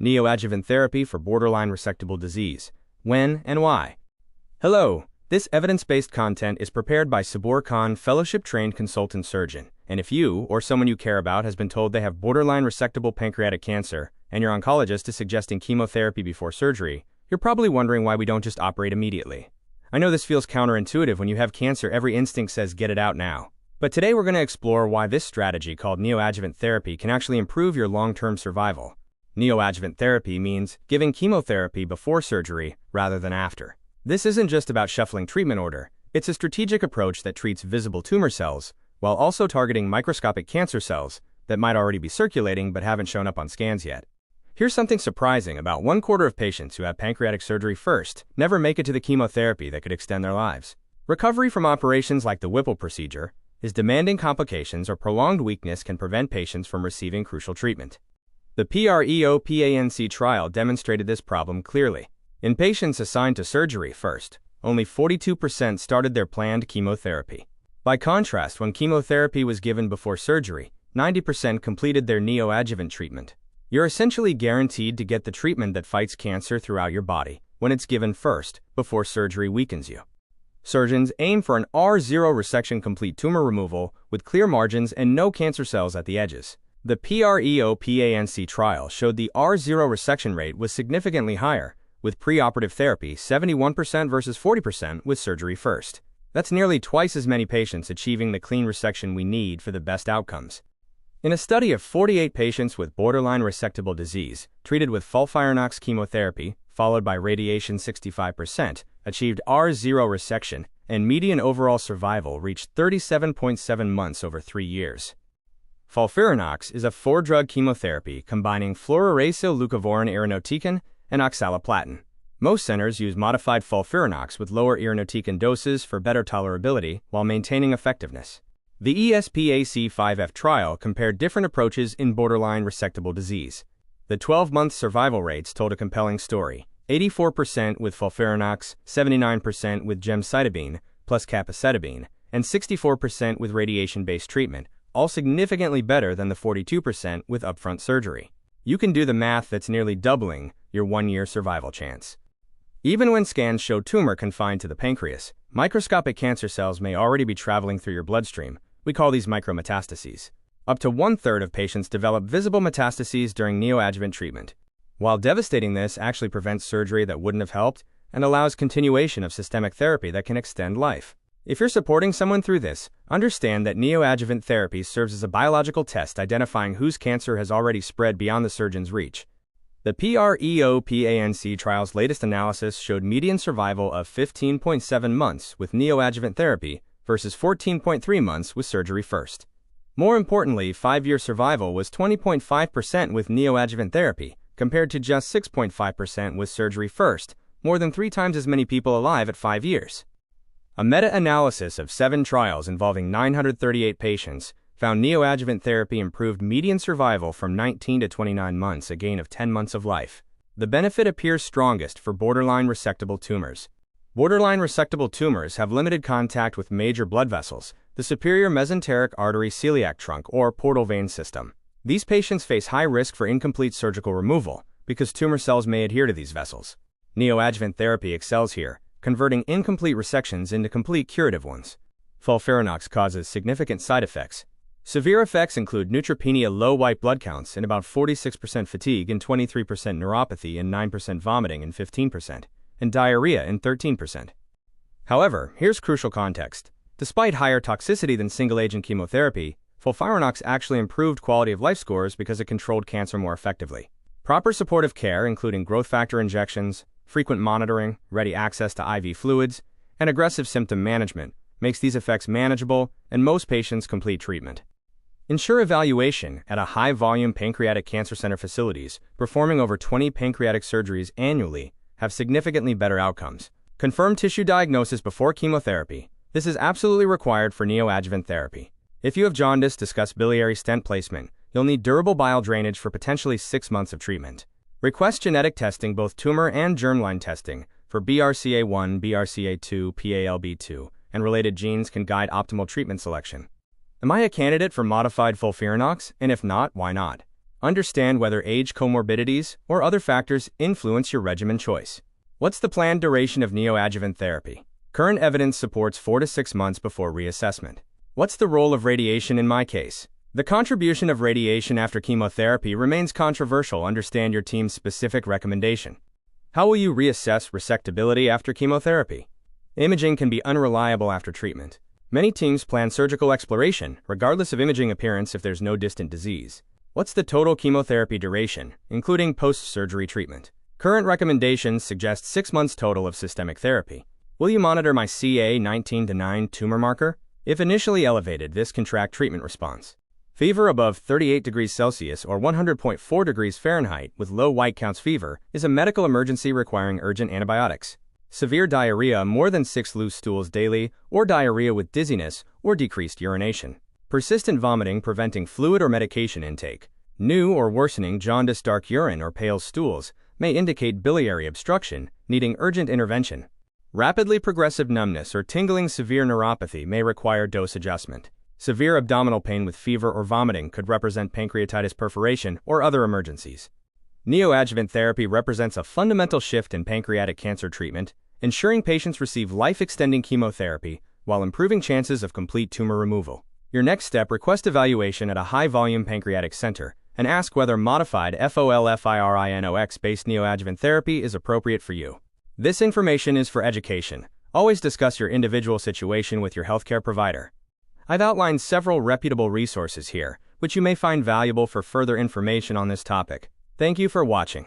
Neoadjuvant therapy for borderline resectable disease. When and why? Hello, this evidence-based content is prepared by Saboor fellowship-trained consultant surgeon. And if you or someone you care about has been told they have borderline resectable pancreatic cancer and your oncologist is suggesting chemotherapy before surgery, you're probably wondering why we don't just operate immediately. I know this feels counterintuitive. When you have cancer, every instinct says get it out now. But today we're going to explore why this strategy called neoadjuvant therapy can actually improve your long-term survival. Neoadjuvant therapy means giving chemotherapy before surgery rather than after. This isn't just about shuffling treatment order. It's a strategic approach that treats visible tumor cells while also targeting microscopic cancer cells that might already be circulating but haven't shown up on scans yet. Here's something surprising: about 1/4 of patients who have pancreatic surgery first never make it to the chemotherapy that could extend their lives. Recovery from operations like the Whipple procedure is demanding. Complications or prolonged weakness can prevent patients from receiving crucial treatment. The PREOPANC trial demonstrated this problem clearly. In patients assigned to surgery first, only 42% started their planned chemotherapy. By contrast, when chemotherapy was given before surgery, 90% completed their neoadjuvant treatment. You're essentially guaranteed to get the treatment that fights cancer throughout your body when it's given first, before surgery weakens you. Surgeons aim for an R0 resection, complete tumor removal with clear margins and no cancer cells at the edges. The PREOPANC trial showed the R0 resection rate was significantly higher, with preoperative therapy 71% versus 40% with surgery first. That's nearly twice as many patients achieving the clean resection we need for the best outcomes. In a study of 48 patients with borderline resectable disease, treated with FOLFIRINOX chemotherapy, followed by radiation, 65% achieved R0 resection, and median overall survival reached 37.7 months over 3 years. FOLFIRINOX is a 4-drug chemotherapy combining fluorouracil-leucovorin irinotecan and oxaliplatin. Most centers use modified FOLFIRINOX with lower irinotecan doses for better tolerability while maintaining effectiveness. The ESPAC-5F trial compared different approaches in borderline resectable disease. The 12-month survival rates told a compelling story: 84% with FOLFIRINOX, 79% with gemcitabine plus capecitabine, and 64% with radiation-based treatment, all significantly better than the 42% with upfront surgery. You can do the math. That's nearly doubling your 1-year survival chance. Even when scans show tumor confined to the pancreas, microscopic cancer cells may already be traveling through your bloodstream. We call these micrometastases. Up to 1/3 of patients develop visible metastases during neoadjuvant treatment. While devastating, this actually prevents surgery that wouldn't have helped and allows continuation of systemic therapy that can extend life. If you're supporting someone through this, understand that neoadjuvant therapy serves as a biological test identifying whose cancer has already spread beyond the surgeon's reach. The PREOPANC trial's latest analysis showed median survival of 15.7 months with neoadjuvant therapy versus 14.3 months with surgery first. More importantly, 5-year survival was 20.5% with neoadjuvant therapy, compared to just 6.5% with surgery first, more than 3 times as many people alive at 5 years. A meta-analysis of 7 trials involving 938 patients found neoadjuvant therapy improved median survival from 19 to 29 months, a gain of 10 months of life. The benefit appears strongest for borderline resectable tumors. Borderline resectable tumors have limited contact with major blood vessels, the superior mesenteric artery celiac trunk or portal vein system. These patients face high risk for incomplete surgical removal because tumor cells may adhere to these vessels. Neoadjuvant therapy excels here, converting incomplete resections into complete curative ones. FOLFIRINOX causes significant side effects. Severe effects include neutropenia, low white blood counts, and about 46% fatigue and 23% neuropathy and 9% vomiting and 15%, and diarrhea in 13%. However, here's crucial context. Despite higher toxicity than single-agent chemotherapy, FOLFIRINOX actually improved quality of life scores because it controlled cancer more effectively. Proper supportive care, including growth factor injections, frequent monitoring, ready access to IV fluids, and aggressive symptom management, makes these effects manageable and most patients complete treatment. Ensure evaluation at a high-volume pancreatic cancer center. Facilities performing over 20 pancreatic surgeries annually have significantly better outcomes. Confirm tissue diagnosis before chemotherapy. This is absolutely required for neoadjuvant therapy. If you have jaundice, discuss biliary stent placement. You'll need durable bile drainage for potentially 6 months of treatment. Request genetic testing, both tumor and germline testing, for BRCA1, BRCA2, PALB2, and related genes can guide optimal treatment selection. Am I a candidate for modified FOLFIRINOX? And if not, why not? Understand whether age, comorbidities, or other factors influence your regimen choice. What's the planned duration of neoadjuvant therapy? Current evidence supports 4 to 6 months before reassessment. What's the role of radiation in my case? The contribution of radiation after chemotherapy remains controversial. Understand your team's specific recommendation. How will you reassess resectability after chemotherapy? Imaging can be unreliable after treatment. Many teams plan surgical exploration, regardless of imaging appearance if there's no distant disease. What's the total chemotherapy duration, including post-surgery treatment? Current recommendations suggest 6 months total of systemic therapy. Will you monitor my CA19-9 tumor marker? If initially elevated, this can track treatment response. Fever above 38 degrees Celsius or 100.4 degrees Fahrenheit with low white counts fever is a medical emergency requiring urgent antibiotics. Severe diarrhea, more than 6 loose stools daily, or diarrhea with dizziness or decreased urination. Persistent vomiting preventing fluid or medication intake. New or worsening jaundice, dark urine, or pale stools may indicate biliary obstruction, needing urgent intervention. Rapidly progressive numbness or tingling severe neuropathy may require dose adjustment. Severe abdominal pain with fever or vomiting could represent pancreatitis perforation or other emergencies. Neoadjuvant therapy represents a fundamental shift in pancreatic cancer treatment, ensuring patients receive life-extending chemotherapy while improving chances of complete tumor removal. Your next step: request evaluation at a high-volume pancreatic center and ask whether modified FOLFIRINOX-based neoadjuvant therapy is appropriate for you. This information is for education. Always discuss your individual situation with your healthcare provider. I've outlined several reputable resources here, which you may find valuable for further information on this topic. Thank you for watching.